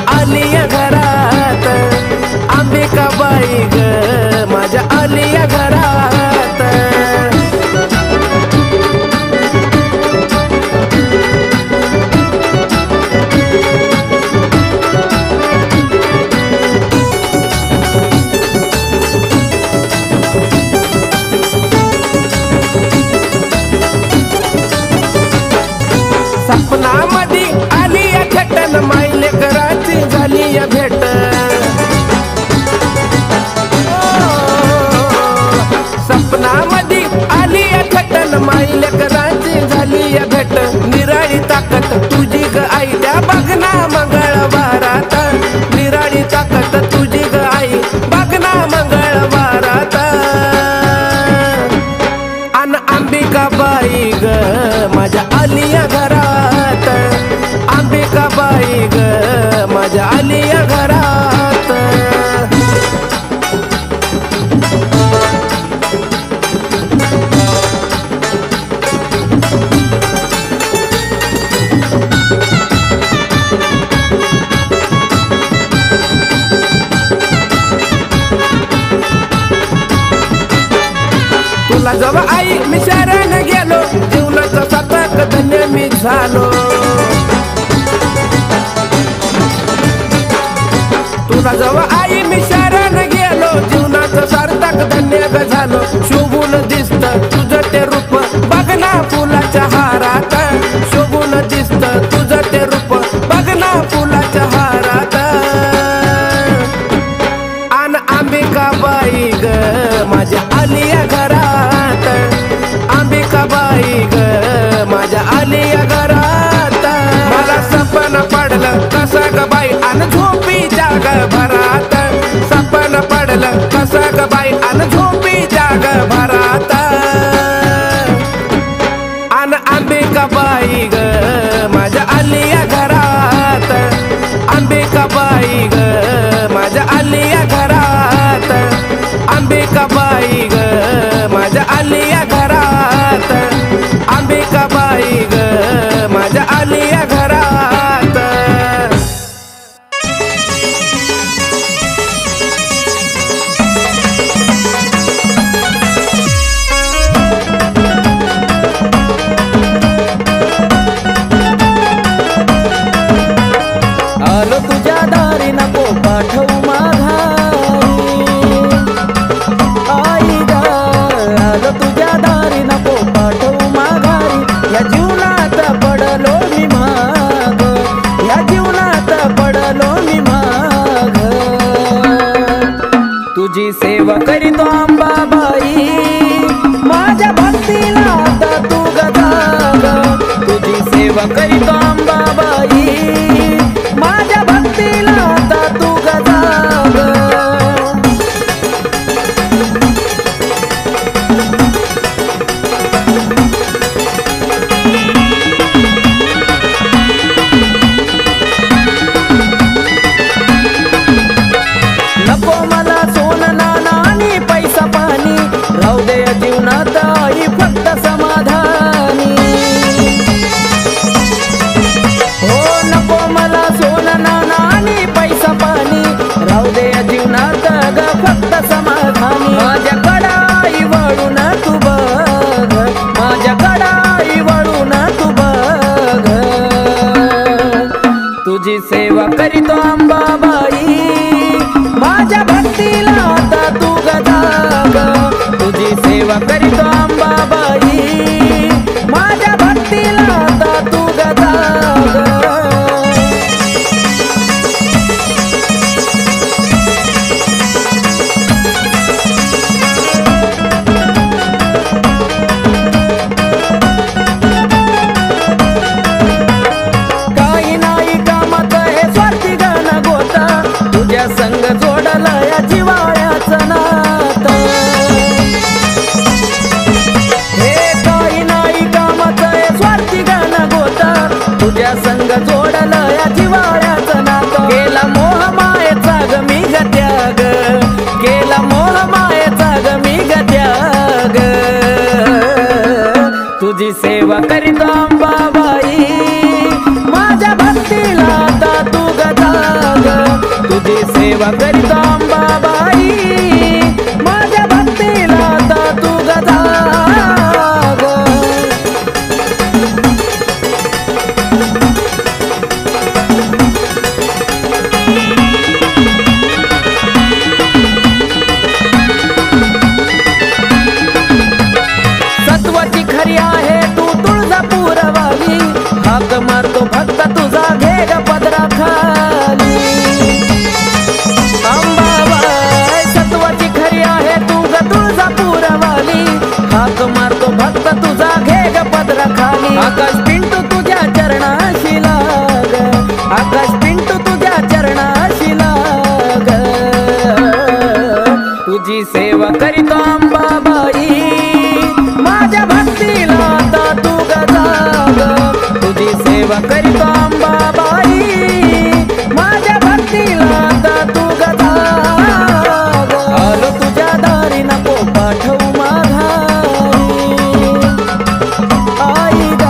आलिया घरात, अंबिकाबाई ग माझ्या आलिया घरात। सपनामध्ये आलिया खेटन मायले कराची झाली या भेट। सपनामध्ये आलिया खेटन मायले कराची झाली या भेट। निराळी ताकद तुझी ग आई त्या बघना मंगळवारात, निराळी ताकद तुझी ग आई बघना मंगळवारात। अन अंबिकाबाई ग माझ्या आलिया घरात, अंबिकाबाई ग माझ्या आलिया घरात। तुला जवळ आई मी शरण गेलो, जीवनाचा सार्थक धन्य मी झालो। तुला जवळ आई मी शरण गेलो, जीवनाचा सार्थक धन्य ग झालो। शोभून दिसत तुझं ते रूप बघना फुलाच्या हारात, शोभून दिसत तुझं ते रूप बघना फुलाच्या हारात। अन अंबिकाबाई ग माझ्या आलिया घरात, अंबिकाबाई ग माझ्या आलिया घरात। मला सपन पडलं कसं ग बाई अन झोपी जाग भरात, सपन पडलं कसं ग बाई अन झोपी जाग भरात। अन अंबिकाबाई ग माझ्या आलिया घरात, अंबिकाबाई ग माझ्या आलिया घरात, अंबिकाबाई ग माझ्या आलिया घरात, अंबिकाबाई ग माझ्या आलिया घरात। आलो तुझ्या दारी नको पाठवू माघारी, आई ग आलो तुझ्या दारी नको पाठवू माघारी। या जीवनात पडलो मी माग, या जीवनात पडलो मी माग। तुझी सेवा करीतो अंबाबाई, माझ्या भक्तीला आता तू ग जाग। तुझी सेवा करीतो अंबाबाई, माझ्या भक्तीला आता तू ग जाग। नको मला सोनं नाणं आणि पैसा पाणी, राहू दे जीवनात आई फक्त समाधानी। हो नको मला सोनं नाणं आणि पैसा पाणी, राहू दे जीवनात ग फक्त समाधानी। माझ्याकडं आई वळून तू बघ, माझ्याकडं आई वळून तू बघ। तुझी सेवा करीतो अंबाबाई, माझ्या भक्तीला आता तू ग जाग। तुझी सेवा करीतो अंबाबाई, माझ्या भक्तीला आता तू ग जाग। काही नाही कामात हे स्वार्थी गाण गोता, तुझ्या संग जोडलं या जिवाळ्याचं नातं। हे काही नाही कामात हे स्वार्थी गाण गोता, तुझ्या संग जोडलं या जिवाळ्याचं नातं। केला मोह मायेचा ग मी ग त्याग, केला मोह मायेचा ग मी ग त्याग। तुझी सेवा करीतो अंबाबाई, माझ्या भक्तीला आता तू ग जाग। सेवा करीतो अंबाबाई माझ्या भक्तीला आता तू गदा ग. सत्वाची खरी आहे तू तुळजापूरवाली हाक मारतो भक्त तुझा घे ग पदराखाली. अंबाबाई सत्वाची खरी आहे तू ग तुळजापूरवाली हाक मारतो भक्त तुझा घे ग पदराखाली. आकाश पिंटू तुझ्या चरणाशी लाग आकाश पिंटू तुझ्या चरणाशी लाग. तुझी सेवा करीतो अंबाबाई माझ्या भक्तीला आता तू गदा ग. तुझी सेवा करीतो अंबाबाई माझ्या भक्तीला आता तू गदा ग. आलो तुझ्या दारी नको पाठवू माघारी आई ग.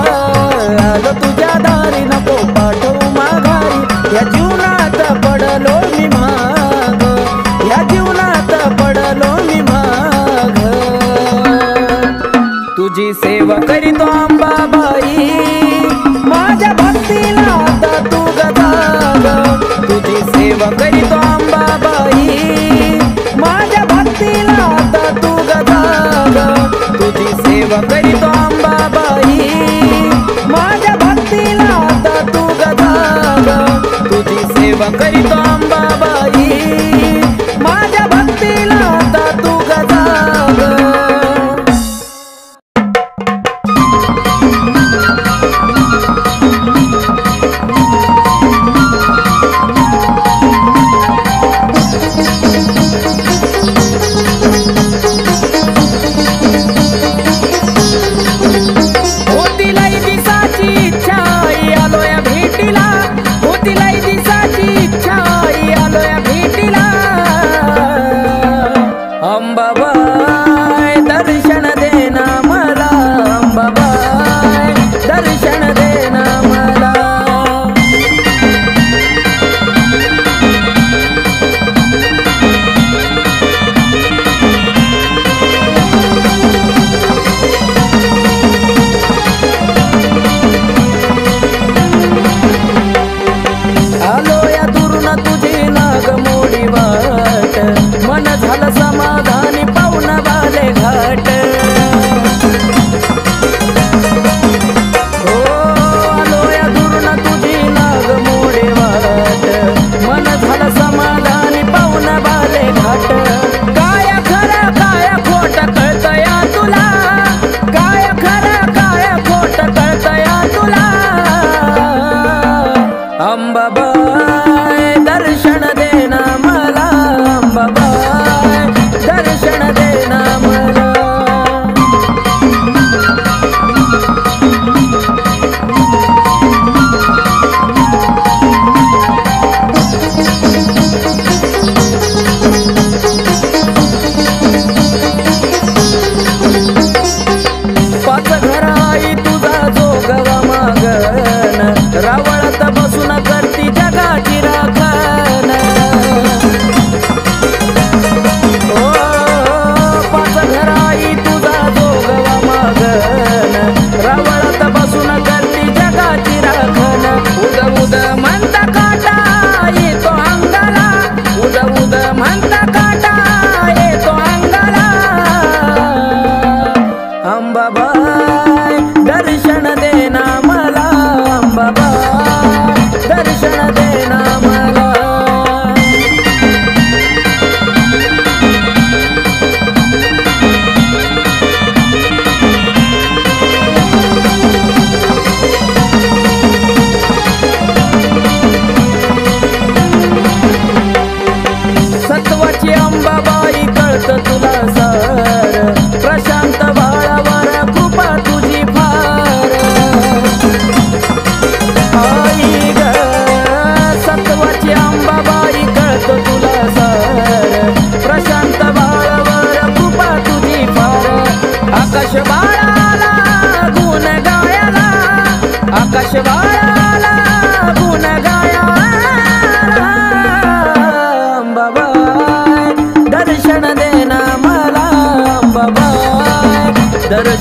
आलो तुझ्या दारी नको पाठवू माघारी. या जीवनात पडलो मी माग या जीवनात पडलो मी माग. तुझी सेवा करीतो अंबाबाई माझ्या भक्तीला आता तू गदा ग. तुझी सेवा करीतो अंबाबाई माझ्या भक्तीला आता तू गदा ग. तुझी सेवा करीतो अंबाबाई माझ्या भक्तीला आता तू गदा ग. तुझी सेवा करीतो अंबाबाई माझ्या भक्तीला आता तू गदा ग. होती लई दिसाची इच्छा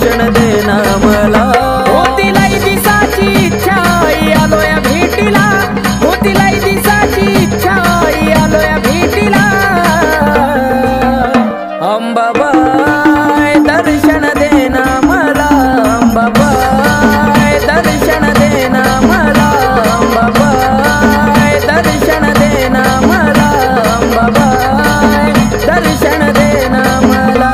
दर्शन देना मला. होतीलाई दिसाची इच्छा आलोया भेटीला, होतीलाई दिसाची इच्छा आलोया भेटीला. अंबाबाई दर्शन देना मला, अंबाबाई दर्शन देना मला, अंबाबाई दर्शन देना मला, अंबाबाई दर्शन देना मला.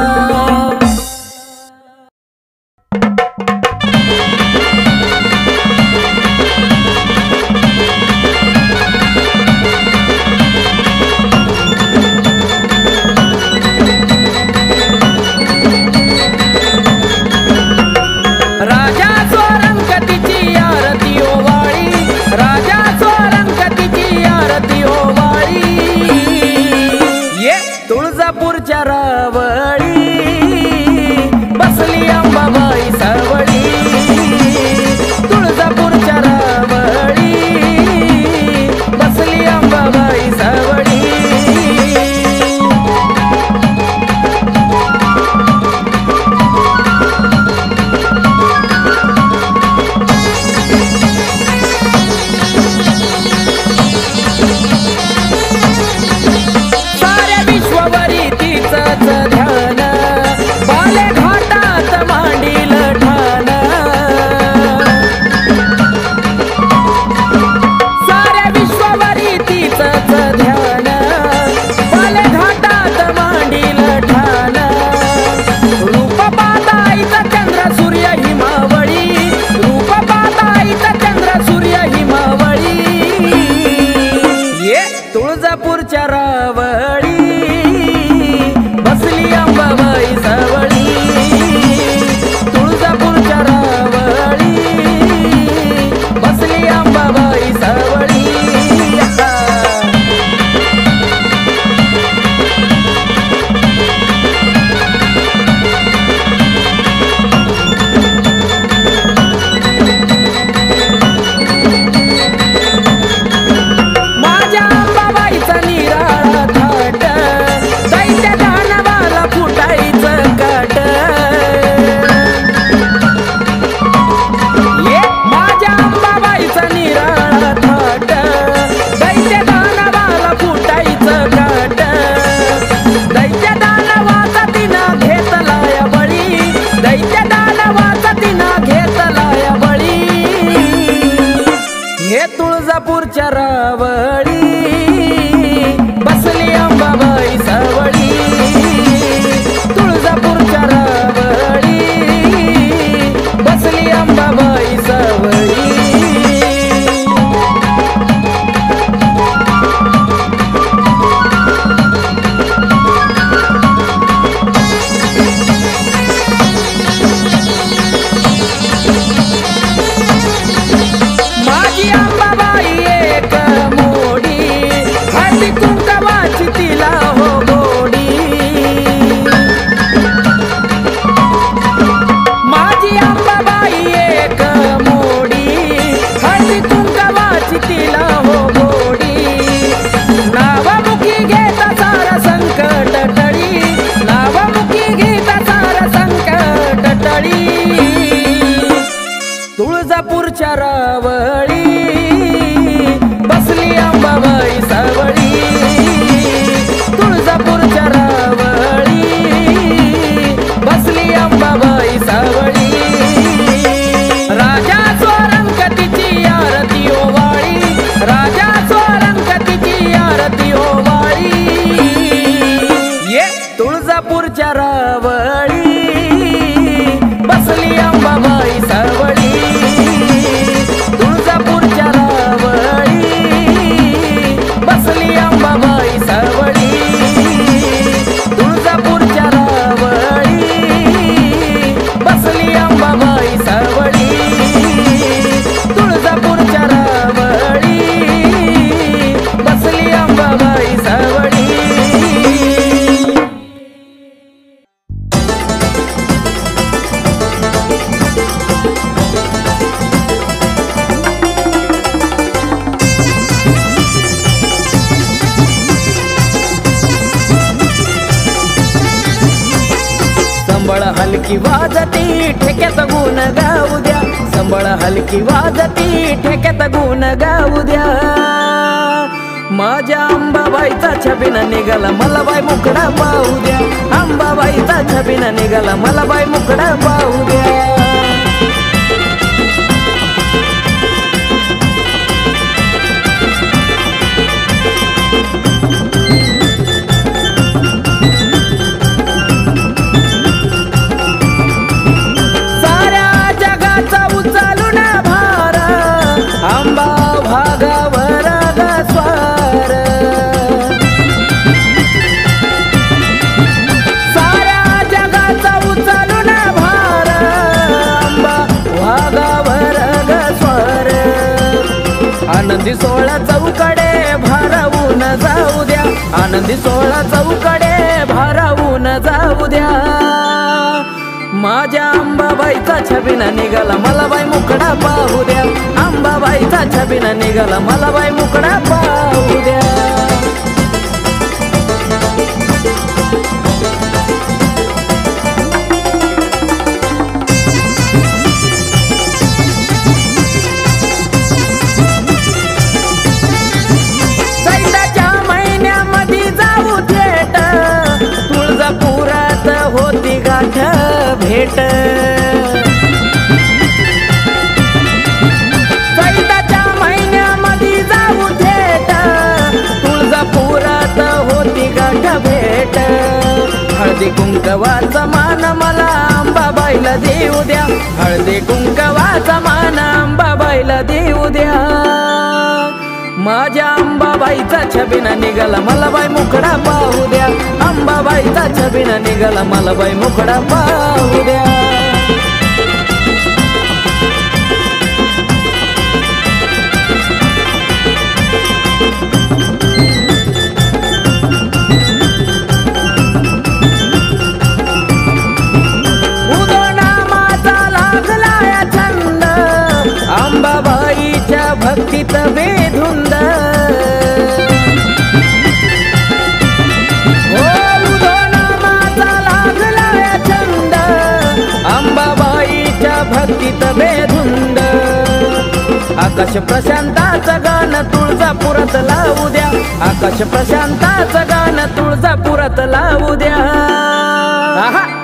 हलकी वाजती ठेक्यात गुण गाऊ द्या, संबळ हलकी वाजती ठेक्यात गुण गाऊ द्या. माझ्या अंबाबाईचा छबिना निघाला मला बाई मुकडा पाहू द्या, अंबाबाईचा छबिना निघाला मला बाई मुकडा पाहू द्या. आनंदी सोळा चौकडे भारावून जाऊ द्या, आनंदी सोळा चौकडे भारावून जाऊ द्या. माझ्या अंबाबाईचा छबिना निघाला मला बाई मुकडा पाहू द्या, अंबाबाईचा छबिना निघाला मला बाई मुकडा पाहू द्या. होती गाठ भेट, चैताच्या महिन्यामध्ये जाऊ थेट, तुळजापुरात होती गाठ भेट. हळदी कुंकवाचा मान मला अंबाबाईला देऊ द्या, हळदी कुंकवाचा मान अंबाबाईला देऊ द्या. माझ्या अंबाबाईचा छबिना निघाला मला बाई मुकडा पाहू द्या, अंबाबाईचा छबिना निघाला मला बाई मुकडा पाहू द्या. उदोनामाचा लागला या छंद, अंबाबाईच्या भक्तीत बेधुंद. भक्तीत बेधुंद. आकाश प्रशांताचं गाणं तुळजापुरात लावू द्या, आकाश प्रशांताचं गाणं तुळजापुरात लावू द्या.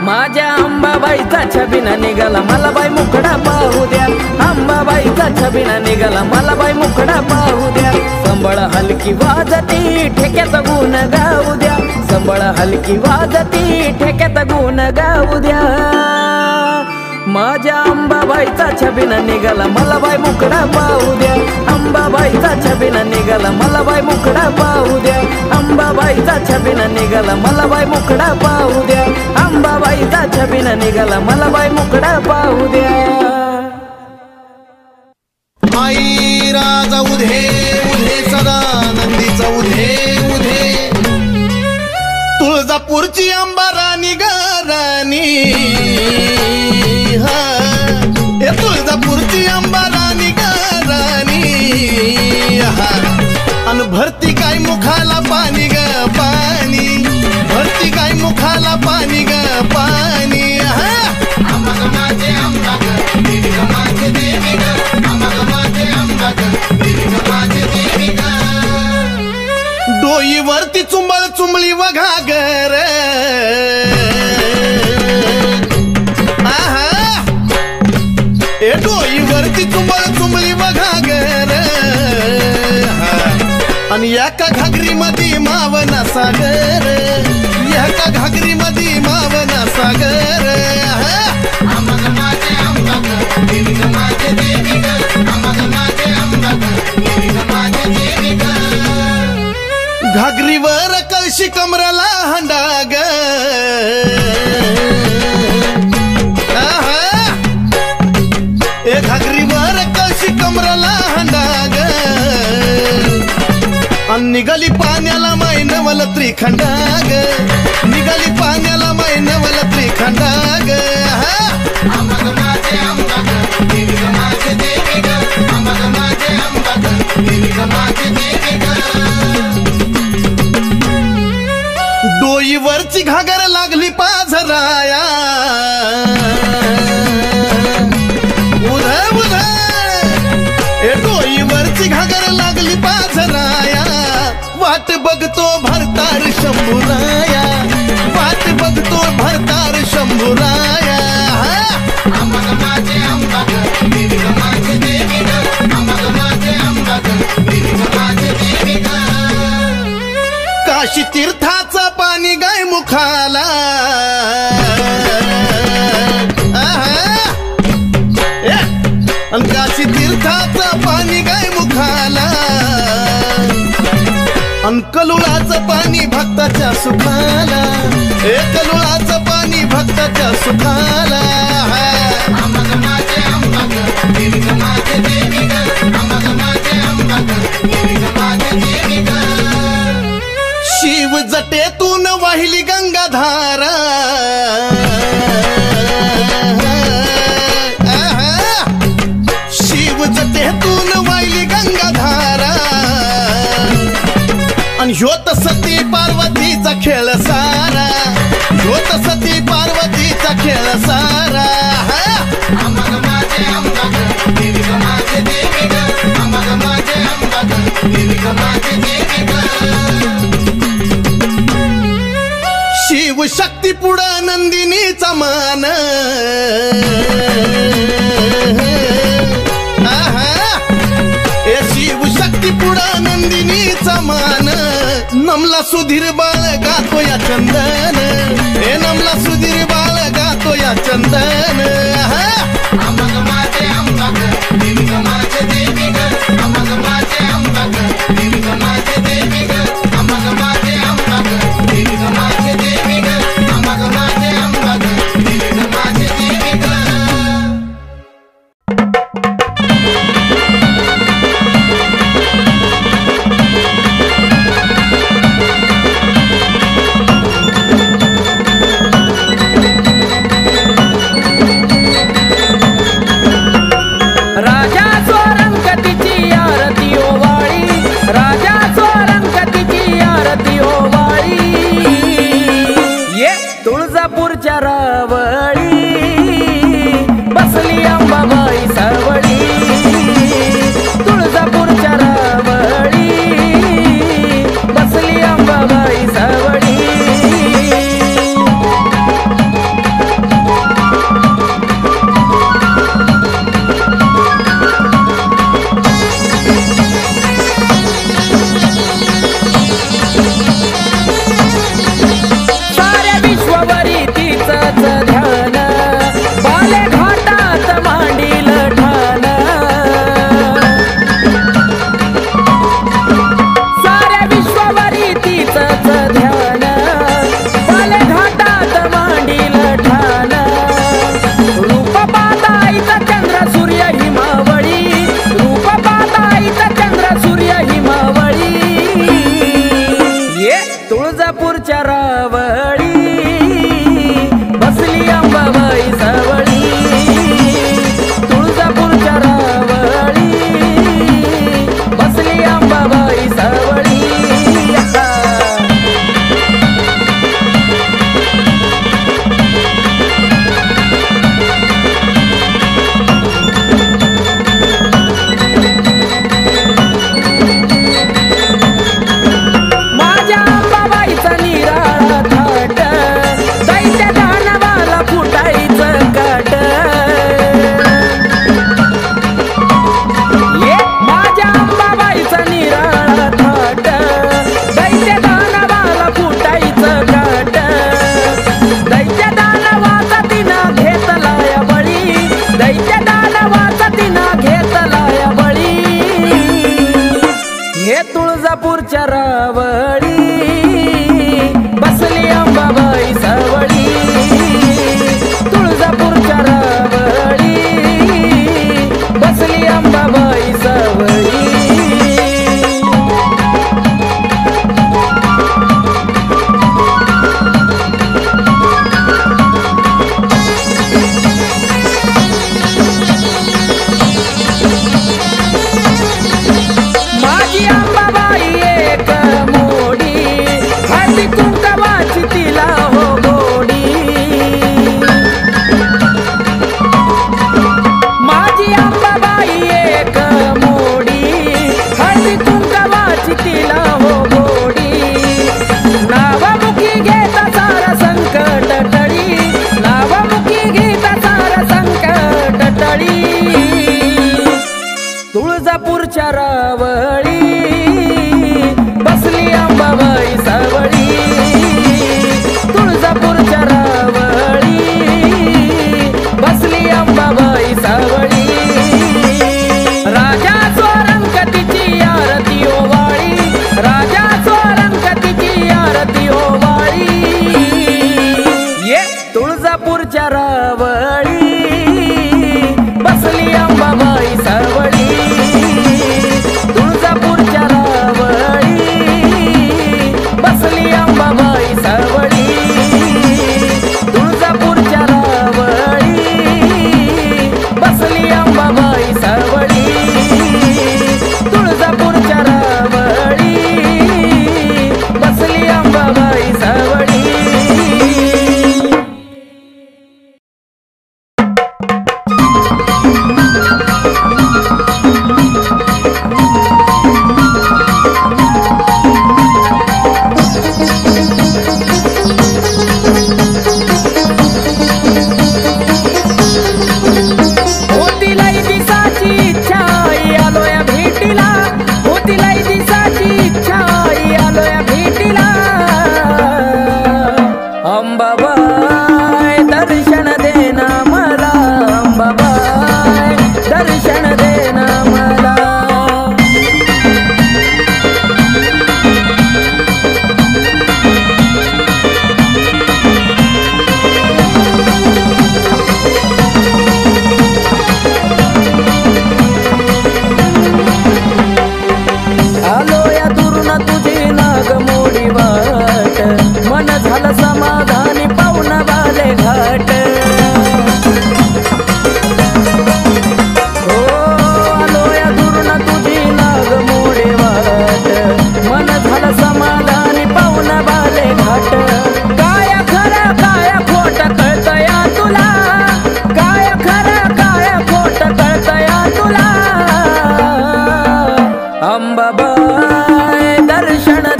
माझ्या अंबाबाईचा छबिना निघाला मला बाई मुकडा पाहू द्या, अंबाबाईचा छबिना निघाला मला बाई मुकडा पाहू द्या. संबळ हलकी वाजती ठेक्यात गुण गाऊ द्या, संबळ हलकी वाजती ठेक्यात गुण गाऊ द्या. माझ्या अंबाबाईचा छबिना निघाला मला बाई मुकडा पाहू द्या, अंबाबाईचा छबिना निघाला मला बाई मुकडा पाहू द्या, अंबाबाईचा छबिना निघाला मला बाई मुकडा पाहू द्या, अंबाबाईचा छबिना निघाला मला बाई मुकडा पाहू द्या. आई राजा उधे उधे सदा नंदीचा उधे उधे, तुळजापूरची अंबा राणी ग राणी, तुळजापूरची अंबा राणी ग राणी. अन भरती काय मुखाला पाणी ग पाणी, भरती काय मुखाला पाणी ग पाणी. अंबा माझे अंबा ग देवी ग माझे देवी ग, अंबा माझे अंबा ग देवी ग माझे देवी ग. डोईवरती चुंबळ चुंबळी वघागर, डोईवरती चुंबळ चुंबळी वघागर. आणि एका घागरी मध्ये मावना सागर, एका घागरी मध्ये मावना सागर. घागरीवर कळशी कमराला हंडाग, घागरीवर कळशी कमराला हंडाग. निघाली पाण्याला मैनवल त्रिखंडाग, निघाली पाण्याला मैनवल त्रिखंडाग. डोईवरची घागर लागली पाझराया, वाट बघतो भरतार शंभूराया, वाट बघतो भरतार शंभूराया. अंबाग माझे अंबाग देवी ग माझे देवी ग, अंबाग माझे अंबाग देवी ग माझे देवी ग. काशी तीर्थाचं पाणी गाय मुखाला, अन काशी तीर्थाचं पाणी गाय मुखाला, अन कलुळाचं पाणी भक्ताच्या सुखाला, कलुळाचं पाणी भक्ताच्या सुखाला. अंबाग माझे अंबाग देवी ग माझे देवी ग, अंबाग माझे अंबाग देवी ग माझे देवी ग. शिव जटेतून वाहिली गंगाधारा, शिव जटेतून वाहिली गंगाधारा, आणि ह्योत सती पार्वतीचा खेळ सारा, ह्योत सती पार्वतीचा खेळ सारा. अंबाग माझे अंबाग देवी ग माझे देवी ग, अंबाग माझे अंबाग देवी ग माझे देवी ग. शिव शक्ती पुढं नंदिनीचा मान, शिव शक्ती पुढं नंदिनीचा मान. नमला सुधीर बाळ गातो या चंदन, नमला सुधीर बाळ गातो या चंदन. अंबाग माझे अंबाग देवी ग माझे देवी ग, अंबाग माझे अंबाग देवी ग माझे देवी ग, अंबाग माझे अंबाग देवी ग माझे देवी ग, अंबाग माझे अंबाग देवी ग माझे देवी ग. राजा स्वरंगतीची आरती ओवाळी, राजा स्वरंगतीची आरती ओवाळी. ये तुळजापूरच्या रावळी बसली अंबाबाई सावळी, तुळजापूरच्या रावळी बसली अंबाबाई सावळी. साऱ्या विश्वावरी तिचंच ध्यान, बाले घाटात मांडील ठाण. साऱ्या विश्वावरी तिचंच ध्यान, बाले घाटात मांडील ठाण. रूप पाहताईचा चंद्र सूर्य हिमावळी, रूप पाहताईचा चंद्र सूर्य हिमावळी. ये तुळजापूरच्या रावळी बसली अंबाबाई सावळी, तुळजापूरच्या रावळी बसली अंबाबाई सावळी. माझ्या अंबाबाईचा निराळा थाट,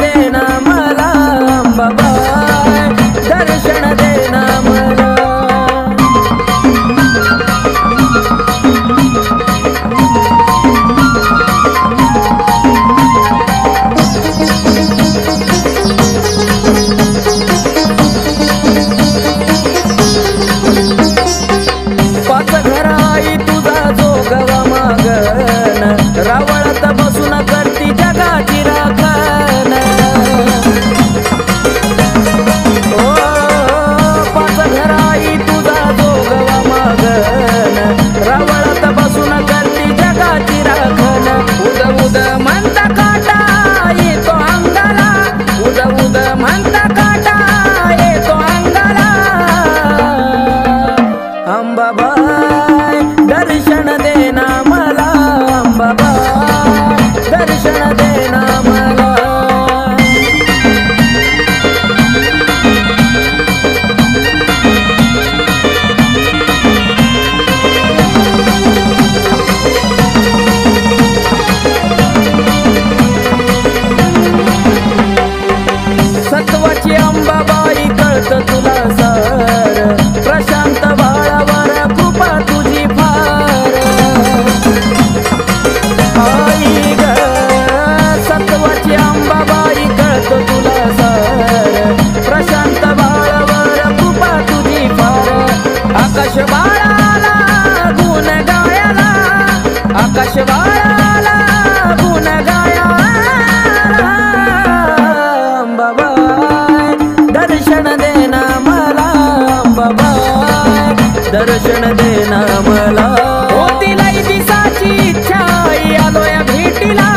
दे ना मला अंबाबाई दर्शन दे ना मला पाच घराई तुझा जोगवा मागन रावळात बसून करती जगाची राखण ओ पाच घराई तुझा जोगवा मागन रावळात बसून करती जगाची राखण उद उद म्हणता काटा येतो अंगाला उद उद म्हणता काटा येतो अंगाला अंबाबाई दर्शन दे ना मला अंबाबाई दर्शन दे ना मला सत्वाची अंबाबाई कळत तुला सार प्रशांत बाळावर कृपा तुझी फार आई ग सत्वाची अंबाबाई कळत तुला सार प्रशांत बाळावर कृपा तुझी फार आकाश बाळाला गुण गायला आकाश बाळाला गुण गायला अंबाबाई दर्शन दे ना मला अंबाबाई दर्शन दे ना मला होतीलाई दिसाची इच्छा आलोया भेटीला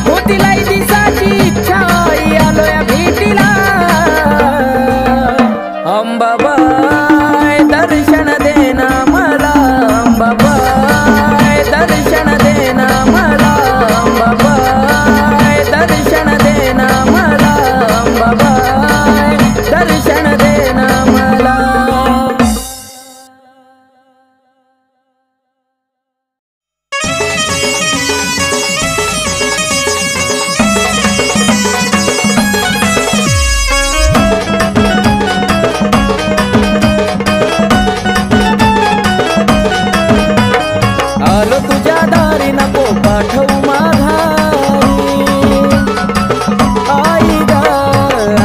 होतीलाई दिसाची इच्छा आलोया भेटीला अंबाबाई दर्शन दे ना मला अंबाबाई दर्शन दे ना मला अंबाबाई दर्शन दे ना मला अंबाबाई दर्शन दे ना मला आलो तुझ्या दारी नको पाठवू माघारी आई ग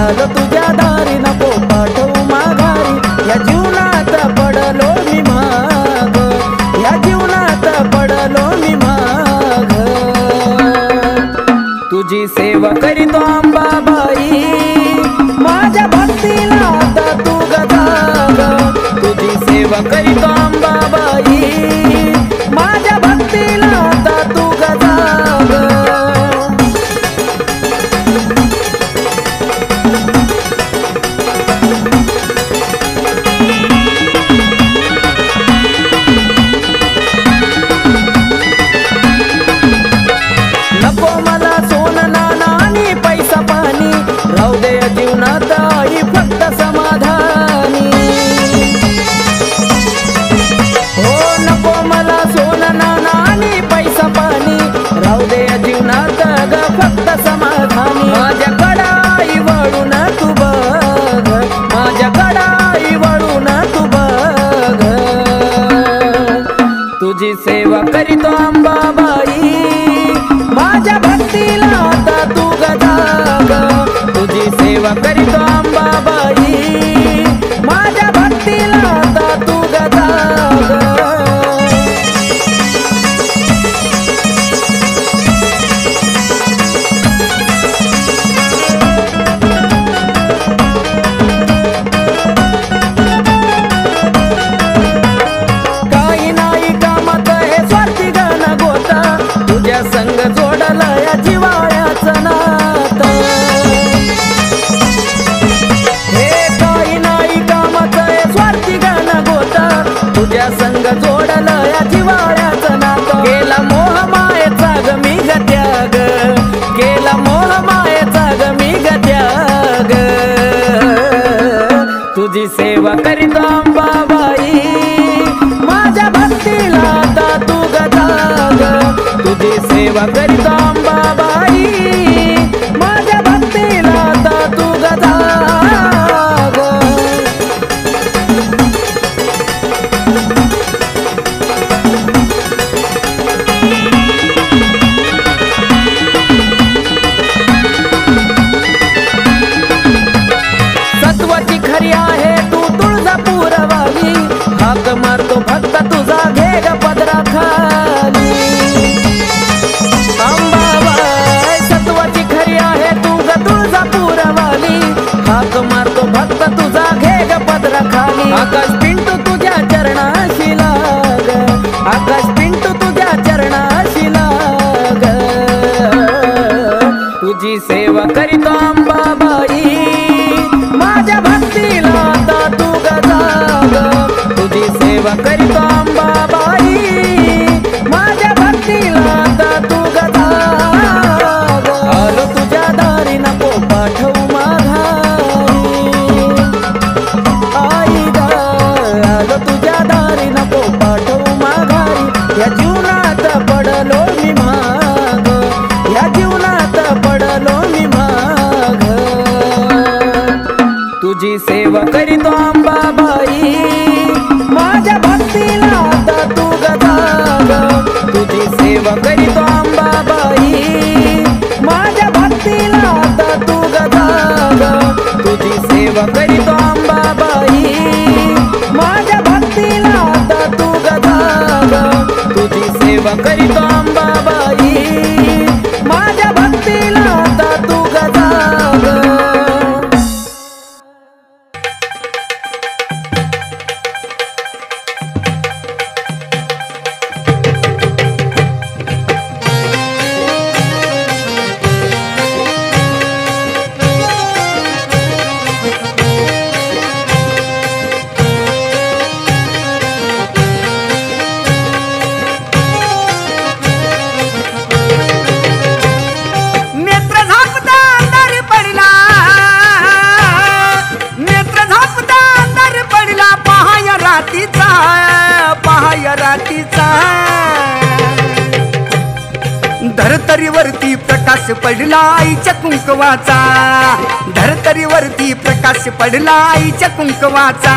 आलो तुझ्या दारी नको पाठवू माघारी या जीवनात पडलो मी माग या जीवनात पडलो मी माग तुझी सेवा करीतो अंबाबाई माझ्या भक्तीला आता तू गजाग तुझी सेवा करीतो अंबाबाई माझ्या भक्तीला आता तू गजाग नको मला सोनं नाणं आणि पैसा पाणी राहू दे जीवनात आई फक्त समाधानी हो नको मला सोनं नाणं आणि पैसा पाणी राहू दे जीवनात ग फक्त समाधानी माझ्याकडं आई वळून तू बघ माझ्याकडं आई वळून तू बघ तुझी सेवा करीतो अंबाबाई माझ्या भक्तीला आता तू गजाग तुझी सेवा करीतो अंबाबाई माझ्या भक्तीला आता तू गजाग काही नाही कामात हे स्वार्थी गण गोता तुझ्या संग जोडला या जिवाळ्याचं नात हे काही नाही कामात हे स्वार्थी गण गोता तुझ्या संग जोडला या जिवाळ्याचं नात केला मोह मायेचा ग मी ग त्याग केला मोह मायेचा ग मी ग त्याग तुझी सेवा करीत अंबाबाई माझ्या भक्तीला आता तू गजाग तुझी सेवा करीत अंबाबाई माझ्या भक्तीला तुझी सेवा करीतो अंबाबाई माझ्या भक्तीला आता तू गदा तुझी सेवा करीतो अंबाबाई माझ्या भक्तीला आता तू गदा तुझी सेवा करीतो अंबाबाई माझ्या भक्तीला आता तू गदा तुझी सेवा करीतो अंबाबाई माझ्या भक्तीला आता तू गदा धरतरीवरती प्रकाश पडला आईच्या कुंकवाचा धरतरीवरती प्रकाश पडला आईच्या कुंकवाचा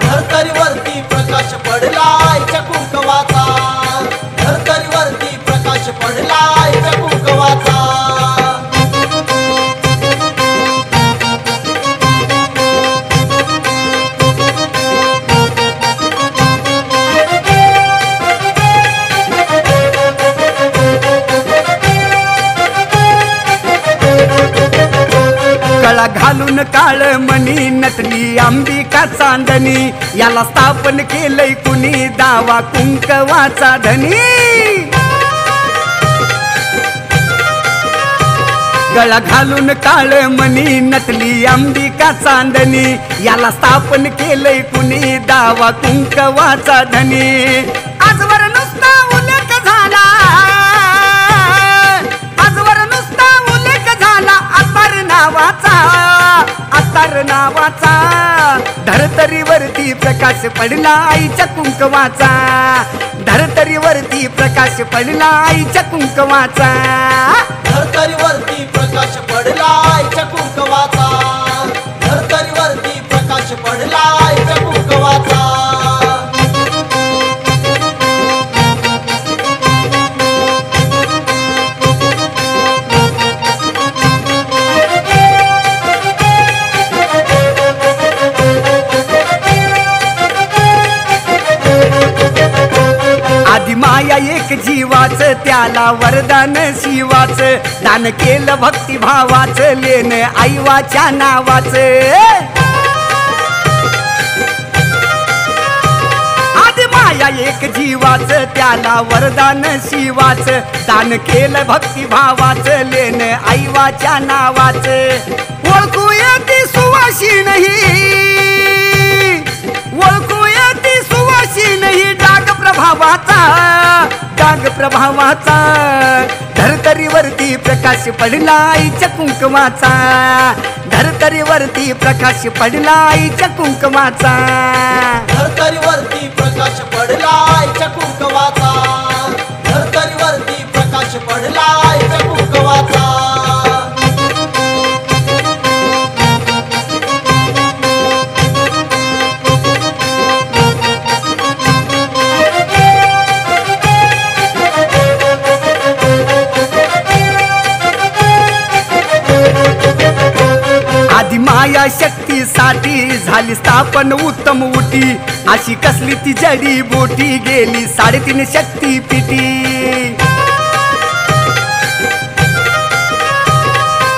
धरतरीवरती प्रकाश पडला आईच्या कुंकवाचा धरतरीवरती प्रकाश पडला आईच्या कुंकवाचा गळा घालून काळ मणी नटली अंबिका चांदणी याला स्थापन केलंय कुणी दावा कुंकवाचा धनी गळा घालून काळ मणी नटली अंबिका चांदणी याला स्थापन केलंय कुणी दावा कुंकवाचा धनी आजवर नुसता उल्लेख झाला आजवर नुसता उल्लेख झाला अतार नावाचा धरतरीवरती प्रकाश पडला आईच्या कुंकवाचा धरतरीवरती प्रकाश पडला आईच्या कुंकवाचा धरतरीवरती प्रकाश पडला आईच्या कुंकवाचा धरतरीवरती प्रकाश पडला आईच्या कुंकवाचा आधी माया एक जीवाच त्याला वरदान शिवाच दान केलं भक्तिभावाच लेन आईवाच्या नावाच आधी माया एक जीवाच त्याला वरदान शिवाच दान केलं भक्तिभावाच लेन आईवाच्या नावाच ओळखू येती सुवाशी नाही ओळखू येती सुवाशी नाही डाग प्रभावाचा धरतरीवरती प्रकाश पडला आईच्या कुंकवाचा धरतरीवरती प्रकाश पडला आईच्या कुंकवाचा धरतरीवरती प्रकाश पडला आईच्या कुंकवाचा धरतरीवरती प्रकाश पडला आईच्या कुंकवाचा आधी माया शक्तीसाठी झाली स्थापन उत्तम उटी अशी कसली ती जडी बोटी गेली 3.5 शक्तीपीठी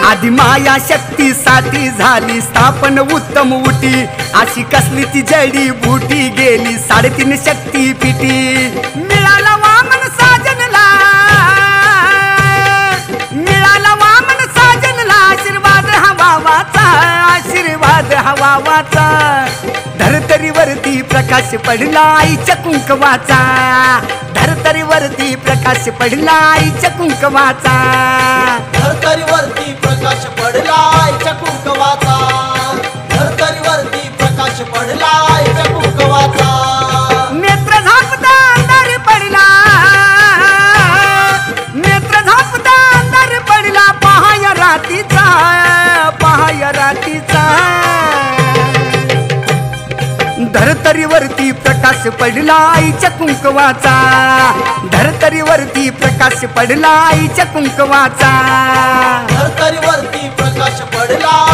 आधी माया शक्तीसाठी झाली स्थापन उत्तम उटी अशी कसली ती जडी बोटी गेली 3.5 शक्तीपीठी मिळाला वामन साजनला मिळाला वामन साजनला आशीर्वाद हवावाचा धरतरीवरती प्रकाश पडला आईच्या कुंकवाचा धरतरीवरती प्रकाश पडला आईच्या कुंकवाचा धरतरीवरती प्रकाश पडला आईच्या कुंकवाचा धरतरीवरती प्रकाश पडला आईच्या कुंकवाचा नेत्र झापता अंधार पडला नेत्र झापता अंधार पडला पहाय रातीचा धर्तरीवरती प्रकाश पडला आईच्या कुंकवाचा, धर्तरीवरती प्रकाश पडला आईच्या कुंकवाचा. धर्तरीवरती प्रकाश पडला